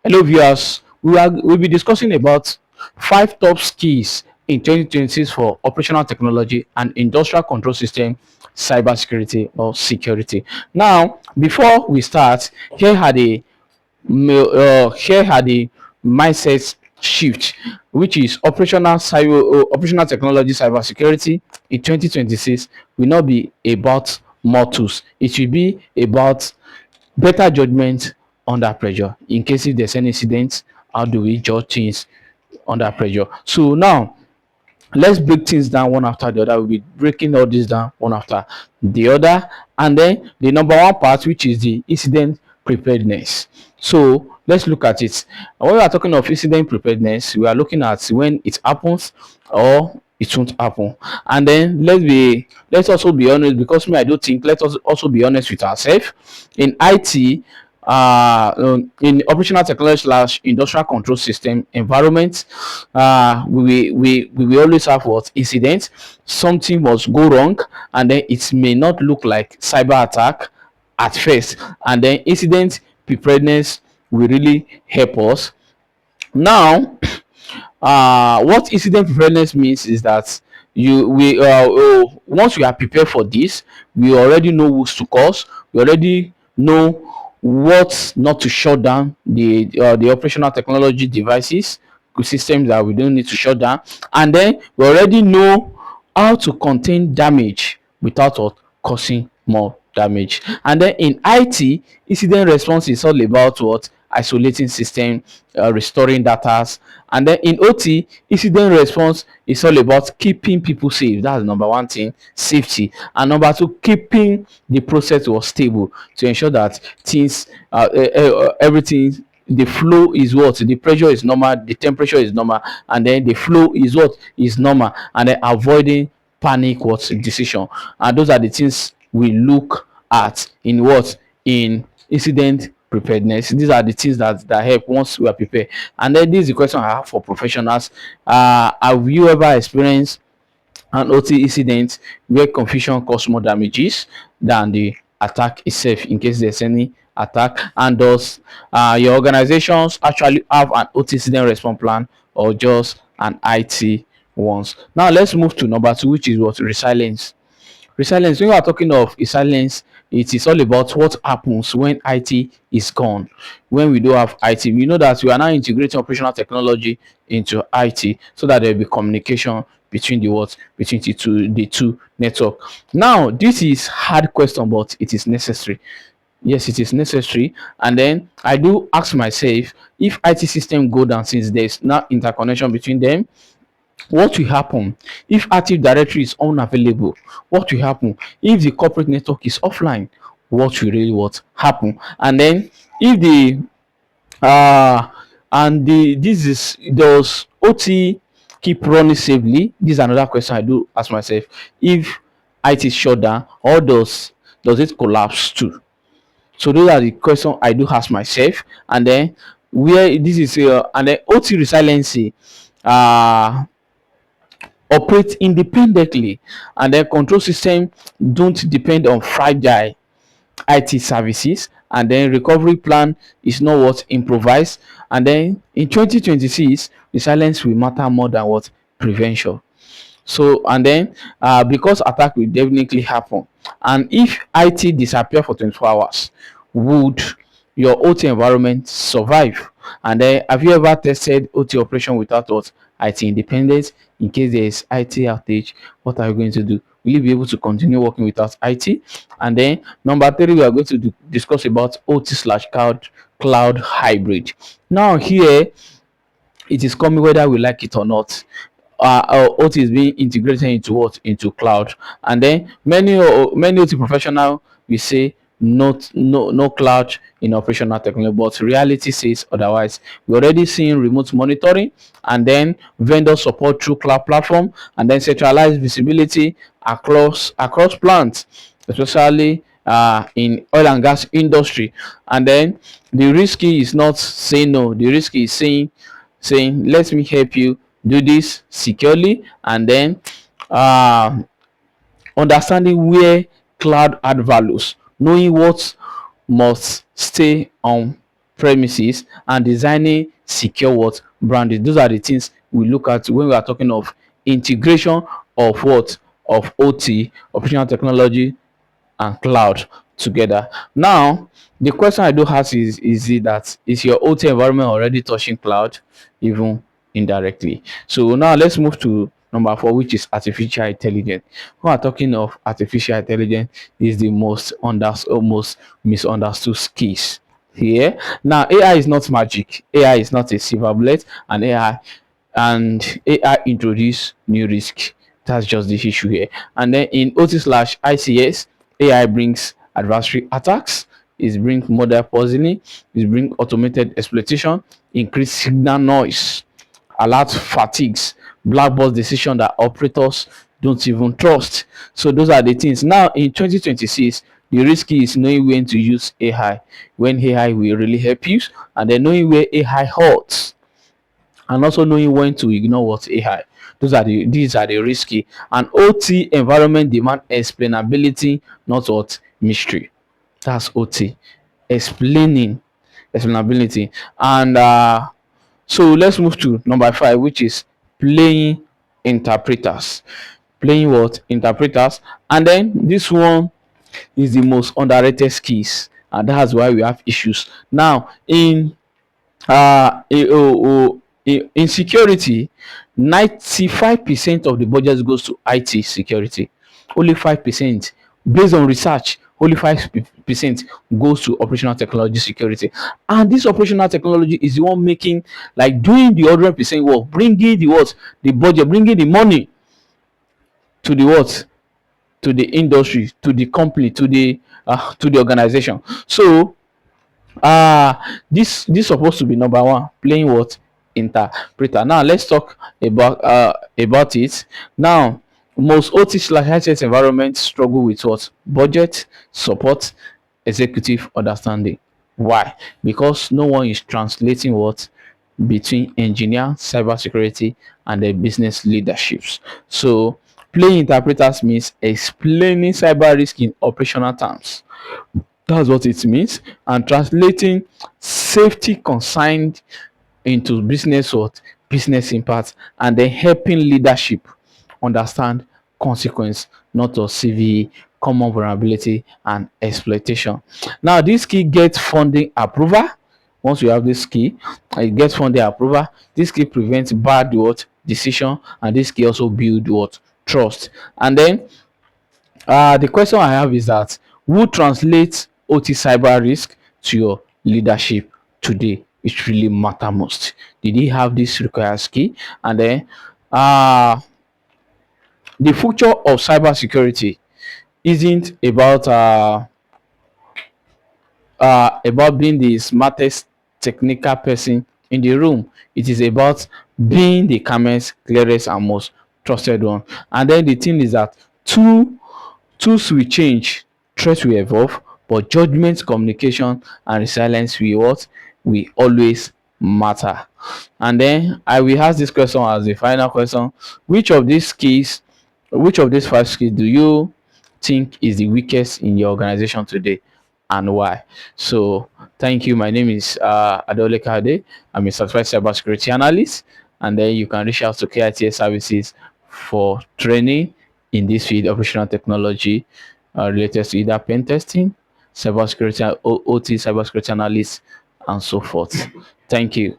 Hello viewers, we'll be discussing about 5 top skills in 2026 for operational technology and industrial control system cybersecurity or security. Now, before we start, here are the mindset shift, which is operational technology cybersecurity in 2026 will not be about more tools. It will be about better judgment under pressure. In case if there's any incident, how do we judge things under pressure? So now let's break things down one after the other. We'll be breaking all this down one after the other. And then the number one part, which is the incident preparedness. So let's look at it. When we are talking of incident preparedness, we are looking at when it happens or it won't happen. And then let's also be honest, because me I do think let us also be honest with ourselves. In IT, in operational technology slash industrial control system environment, we will always have what incidents. Something must go wrong, and then it may not look like cyber attack at first, and then incident preparedness will really help us. Now, what incident preparedness means is that once we are prepared for this, we already know who's to cause, we already know what not to shut down the operational technology devices systems that we don't need to shut down, and then we already know how to contain damage without causing more damage. And then in IT, incident response is all about what isolating system, restoring data. And then in OT, incident response is all about keeping people safe. That's number one thing, safety. And number two, keeping the process was stable to ensure that things, everything, the flow is what the pressure is normal, the temperature is normal, and then the flow is what is normal, and then avoiding panic what decision. And those are the things we look at in what in incident preparedness. These are the things that help once we are prepared. And then this is the question I have for professionals. Have you ever experienced an OT incident where confusion caused more damages than the attack itself, in case there's any attack? And does your organizations actually have an OT incident response plan or just an IT ones? Now let's move to number two, which is what resilience. Resilience, when we are talking of resilience, it is all about what happens when IT is gone. When we don't have IT, we know that we are now integrating operational technology into IT so that there will be communication between the two network. Now, this is hard question, but it is necessary. Yes, it is necessary. And then I do ask myself, if IT system go down, since there's not interconnection between them, what will happen if active directory is unavailable? What will happen if the corporate network is offline? What will really what happen? And then if the uh and the this is does OT keep running safely? This is another question I do ask myself. If IT is shut down, or does it collapse too? So those are the questions I do ask myself. And then where this is and then OT resiliency uh operate independently, and then control system don't depend on fragile IT services, and then recovery plan is not what improvised. And then in 2026, resilience will matter more than what prevention. So and then because attack will definitely happen, and if IT disappear for 24 hours, would your OT environment survive? And then have you ever tested OT operation without what IT independence? In case there is IT outage, what are you going to do? Will you be able to continue working without IT? And then number three, we are going to discuss about OT slash cloud hybrid. Now here it is coming whether we like it or not. OT is being integrated into what? Into cloud. And then many OT professional will say no cloud in operational technology, but reality says otherwise. We're already seeing remote monitoring, and then vendor support through cloud platform, and then centralized visibility across plants, especially in oil and gas industry. And then the risky is not saying no, the risky is saying let me help you do this securely. And then uh, understanding where cloud add values, knowing what must stay on premises, and designing secure what branding. Those are the things we look at when we are talking of integration of what, of OT, operational technology, and cloud together. Now, the question I do ask is it that is your OT environment already touching cloud, even indirectly? So now let's move to number 4, which is artificial intelligence. When we're talking of artificial intelligence, is the most most misunderstood skills here. Now, AI is not magic. AI is not a silver bullet, and AI introduce new risk. That's just the issue here. And then in OT/ICS, AI brings adversary attacks, it brings model poisoning, it brings automated exploitation, increased signal noise, alert fatigues, black box decision that operators don't even trust. So those are the things. Now in 2026, the risk is knowing when to use AI, when AI will really help you, and then knowing where AI hurts, and also knowing when to ignore what AI. These are the risky. And OT environment demand explainability, not what, mystery. That's OT. Explaining, explainability. And so let's move to number 5, which is playing interpreters. Playing what? Interpreters. And then this one is the most underrated skills, and that's why we have issues. Now, in security, 95% of the budget goes to IT security. Only 5%, based on research, only 5% goes to operational technology security. And this operational technology is the one making, like, doing the 100% work, bringing the what, the budget, bringing the money to the what, to the industry, to the company, to the organization. So this supposed to be number 1, playing what, interpreter. Now let's talk about it. Now, most OT/ICS environments struggle with what? Budget, support, executive understanding. Why? Because no one is translating what between engineer, cybersecurity, and the business leaderships. So playing interpreters means explaining cyber risk in operational terms. That's what it means. And translating safety concerned into business, what, business impact, and then helping leadership understand consequence, not of CVE, common vulnerability, and exploitation. Now this key gets funding approval. Once you have this key, it gets funding approval. This key prevents bad what decision, and this key also build what, trust. And then the question I have is that who translates OT cyber risk to your leadership today? It really matter most. Did he have this required skill? And then uh the future of cybersecurity isn't about being the smartest technical person in the room. It is about being the calmest, clearest, and most trusted one. And then the thing is that tools will change, threats will evolve, but judgment, communication, and resilience will what, will always matter. And then I will ask this question as the final question: which of these skills, which of these 5 skills do you think is the weakest in your organization today, and why? So thank you. My name is Adole Kade. I'm a certified cybersecurity analyst, and then you can reach out to KITS services for training in this field, operational technology, related to either pen testing, cybersecurity, OT, cybersecurity analyst, and so forth. Thank you.